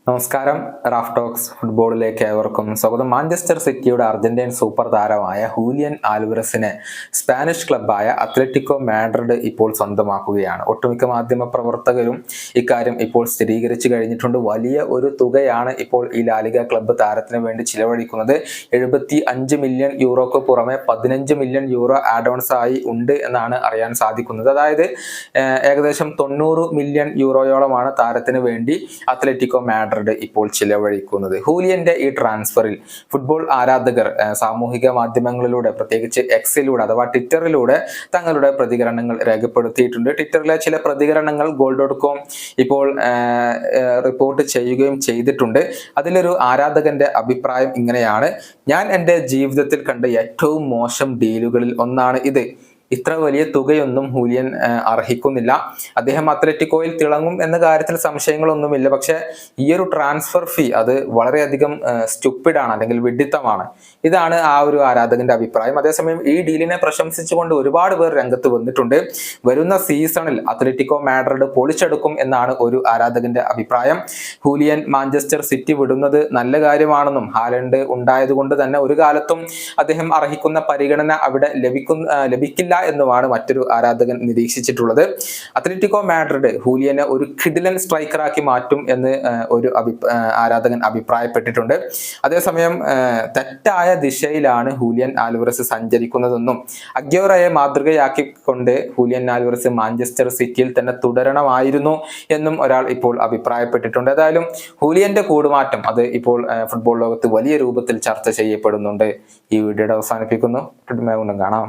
നമസ്കാരം. Raf talks ഫുട്ബോളിലേക്ക് ഏവർക്കും സ്വാഗതം. മാഞ്ചസ്റ്റർ സിറ്റിയുടെ അർജന്റീൻ സൂപ്പർ താരമായ ഹൂലിയൻ ആൽവറസിനെ സ്പാനിഷ് ക്ലബ്ബായ അത്ലറ്റിക്കോ മാഡ്രിഡ് ഇപ്പോൾ സ്വന്തമാക്കുകയാണ്. ഒട്ടുമിക്ക മാധ്യമ പ്രവർത്തകരും ഇക്കാര്യം ഇപ്പോൾ സ്ഥിരീകരിച്ചു കഴിഞ്ഞിട്ടുണ്ട്. വലിയ ഒരു തുകയാണ് ഇപ്പോൾ ഈ ലാലിഗ ക്ലബ്ബ് താരത്തിന് വേണ്ടി ചിലവഴിക്കുന്നത്. 75 മില്യൺ യൂറോക്ക് പുറമെ 15 മില്യൺ യൂറോ ആഡോൺസ് ആയി ഉണ്ട് എന്നാണ് അറിയാൻ സാധിക്കുന്നത്. അതായത് ഏകദേശം 90 മില്യൺ യൂറോയോളമാണ് താരത്തിന് വേണ്ടി അത്ലറ്റിക്കോ മാഡ്രിഡ് ഇപ്പോൾ ചിലവഴിക്കുന്നത്. ഹൂലിയന്റെ ഈ ട്രാൻസ്ഫറിൽ ഫുട്ബോൾ ആരാധകർ സാമൂഹിക മാധ്യമങ്ങളിലൂടെ, പ്രത്യേകിച്ച് എക്സിലൂടെ അഥവാ ട്വിറ്ററിലൂടെ തങ്ങളുടെ പ്രതികരണങ്ങൾ രേഖപ്പെടുത്തിയിട്ടുണ്ട്. ട്വിറ്ററിലെ ചില പ്രതികരണങ്ങൾ goal.com ഇപ്പോൾ റിപ്പോർട്ട് ചെയ്യുകയും ചെയ്തിട്ടുണ്ട്. അതിലൊരു ആരാധകന്റെ അഭിപ്രായം ഇങ്ങനെയാണ്: ഞാൻ എൻ്റെ ജീവിതത്തിൽ കണ്ട ഏറ്റവും മോശം ഡീലുകളിൽ ഒന്നാണ് ഇത്. ഇത്ര വലിയ തുകയൊന്നും ഹൂലിയൻ അർഹിക്കുന്നില്ല. അദ്ദേഹം അത്ലറ്റിക്കോയിൽ തിളങ്ങും എന്ന കാര്യത്തിൽ സംശയങ്ങളൊന്നുമില്ല. പക്ഷെ ഈ ഒരു ട്രാൻസ്ഫർ ഫീ അത് വളരെയധികം സ്റ്റുപ്പിഡാണ്, അല്ലെങ്കിൽ വിഡ്ഢിത്തമാണ്. ഇതാണ് ആ ഒരു ആരാധകന്റെ അഭിപ്രായം. അതേസമയം ഈ ഡീലിനെ പ്രശംസിച്ചുകൊണ്ട് ഒരുപാട് പേർ രംഗത്ത് വന്നിട്ടുണ്ട്. വരുന്ന സീസണിൽ അത്ലറ്റിക്കോ മാഡ്രിഡ് പൊളിച്ചെടുക്കും എന്നാണ് ഒരു ആരാധകന്റെ അഭിപ്രായം. ഹൂലിയൻ മാഞ്ചസ്റ്റർ സിറ്റി വിടുന്നത് നല്ല കാര്യമാണെന്നും ഹാലൻഡ് ഉണ്ടായതുകൊണ്ട് തന്നെ ഒരു കാലത്തും അദ്ദേഹം അർഹിക്കുന്ന പരിഗണന അവിടെ ലഭിക്കില്ല എന്നുമാണ് മറ്റൊരു ആരാധകൻ നിരീക്ഷിച്ചിട്ടുള്ളത്. അത്ലറ്റിക്കോ മാഡ്രിഡ് ഹൂലിയനെ ഒരു കിടിലൻ സ്ട്രൈക്കറാക്കി മാറ്റും എന്ന് ഒരു ആരാധകൻ അഭിപ്രായപ്പെട്ടിട്ടുണ്ട്. അതേസമയം തെറ്റായ ദിശയിലാണ് ഹൂലിയൻ ആൽവറസ് സഞ്ചരിക്കുന്നതെന്നും അഗ്യൂറോയെ മാതൃകയാക്കിക്കൊണ്ട് ഹൂലിയൻ ആൽവറസ് മാഞ്ചസ്റ്റർ സിറ്റിയിൽ തന്നെ തുടരണമായിരുന്നു എന്നും ഒരാൾ ഇപ്പോൾ അഭിപ്രായപ്പെട്ടിട്ടുണ്ട്. ഏതായാലും ഹൂലിയന്റെ കൂടുമാറ്റം അത് ഇപ്പോൾ ഫുട്ബോൾ ലോകത്ത് വലിയ രൂപത്തിൽ ചർച്ച ചെയ്യപ്പെടുന്നുണ്ട്. ഈ വീഡിയോയുടെ അവസാനിപ്പിക്കുന്നു. കാണാം.